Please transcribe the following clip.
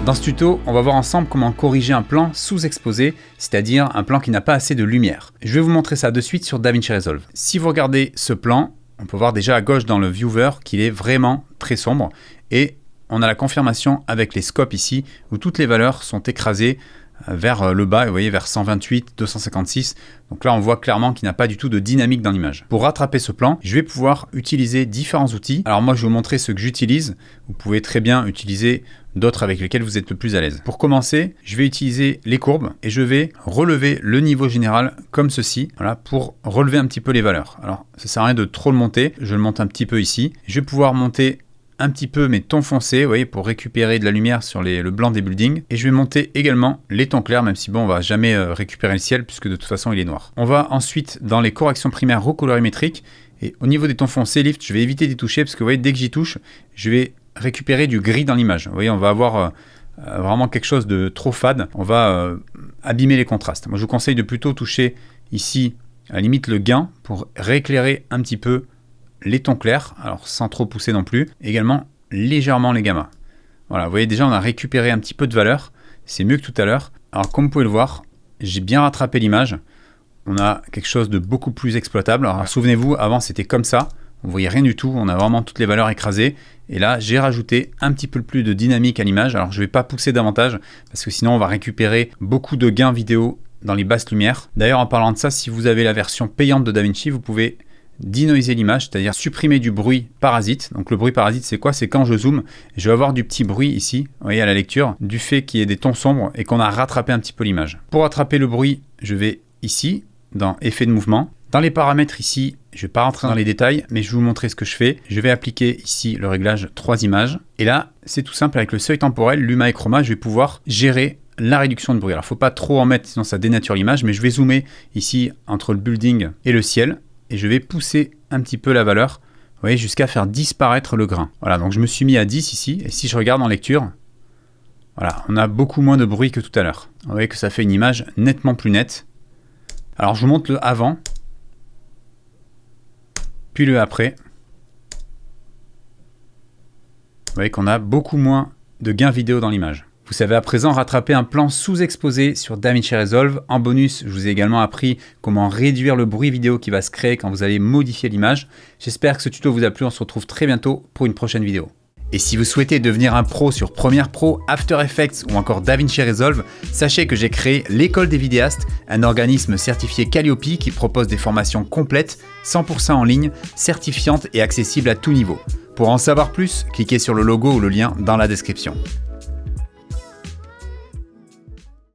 Dans ce tuto, on va voir ensemble comment corriger un plan sous-exposé, c'est-à-dire un plan qui n'a pas assez de lumière. Je vais vous montrer ça de suite sur DaVinci Resolve. Si vous regardez ce plan, on peut voir déjà à gauche dans le viewer qu'il est vraiment très sombre et on a la confirmation avec les scopes ici où toutes les valeurs sont écrasées vers le bas, vous voyez vers 128, 256. Donc là on voit clairement qu'il n'y a pas du tout de dynamique dans l'image. Pour rattraper ce plan, je vais pouvoir utiliser différents outils. Alors moi je vais vous montrer ceux que j'utilise. Vous pouvez très bien utiliser d'autres avec lesquels vous êtes le plus à l'aise. Pour commencer, je vais utiliser les courbes et je vais relever le niveau général comme ceci, voilà, pour relever un petit peu les valeurs. Alors ça sert à rien de trop le monter, je le monte un petit peu ici. Je vais pouvoir monter un petit peu mes tons foncés, vous voyez, pour récupérer de la lumière sur le blanc des buildings. Et je vais monter également les tons clairs, même si bon, on va jamais récupérer le ciel puisque de toute façon il est noir. On va ensuite dans les corrections primaires recolorimétriques et au niveau des tons foncés, lift, je vais éviter d'y toucher parce que vous voyez, dès que j'y touche, je vais récupérer du gris dans l'image. Vous voyez, on va avoir vraiment quelque chose de trop fade. On va abîmer les contrastes. Moi, je vous conseille de plutôt toucher ici, à la limite, le gain pour rééclairer un petit peu les tons clairs, alors sans trop pousser non plus, également légèrement les gammas. Voilà, vous voyez déjà on a récupéré un petit peu de valeur, c'est mieux que tout à l'heure. Alors comme vous pouvez le voir, j'ai bien rattrapé l'image, on a quelque chose de beaucoup plus exploitable. Alors souvenez-vous, avant c'était comme ça, on ne voyait rien du tout, on a vraiment toutes les valeurs écrasées, et là j'ai rajouté un petit peu plus de dynamique à l'image. Alors je ne vais pas pousser davantage, parce que sinon on va récupérer beaucoup de gains vidéo dans les basses lumières. D'ailleurs en parlant de ça, si vous avez la version payante de DaVinci, vous pouvez denoiser l'image, c'est-à-dire supprimer du bruit parasite. Donc le bruit parasite c'est quoi? C'est quand je zoome, je vais avoir du petit bruit ici, vous voyez à la lecture, du fait qu'il y ait des tons sombres et qu'on a rattrapé un petit peu l'image. Pour rattraper le bruit, je vais ici, dans effet de mouvement. Dans les paramètres ici, je ne vais pas rentrer dans les détails, mais je vais vous montrer ce que je fais. Je vais appliquer ici le réglage 3 images. Et là, c'est tout simple, avec le seuil temporel, Luma et Chroma, je vais pouvoir gérer la réduction de bruit. Alors il ne faut pas trop en mettre, sinon ça dénature l'image, mais je vais zoomer ici entre le building et le ciel. Et je vais pousser un petit peu la valeur, vous voyez, jusqu'à faire disparaître le grain. Voilà, donc je me suis mis à 10 ici, et si je regarde en lecture, voilà, on a beaucoup moins de bruit que tout à l'heure. Vous voyez que ça fait une image nettement plus nette. Alors je vous montre le avant, puis le après. Vous voyez qu'on a beaucoup moins de gains vidéo dans l'image. Vous savez à présent rattraper un plan sous-exposé sur DaVinci Resolve. En bonus, je vous ai également appris comment réduire le bruit vidéo qui va se créer quand vous allez modifier l'image. J'espère que ce tuto vous a plu, on se retrouve très bientôt pour une prochaine vidéo. Et si vous souhaitez devenir un pro sur Premiere Pro, After Effects ou encore DaVinci Resolve, sachez que j'ai créé l'École des vidéastes, un organisme certifié Calliope qui propose des formations complètes, 100% en ligne, certifiantes et accessibles à tout niveau. Pour en savoir plus, cliquez sur le logo ou le lien dans la description.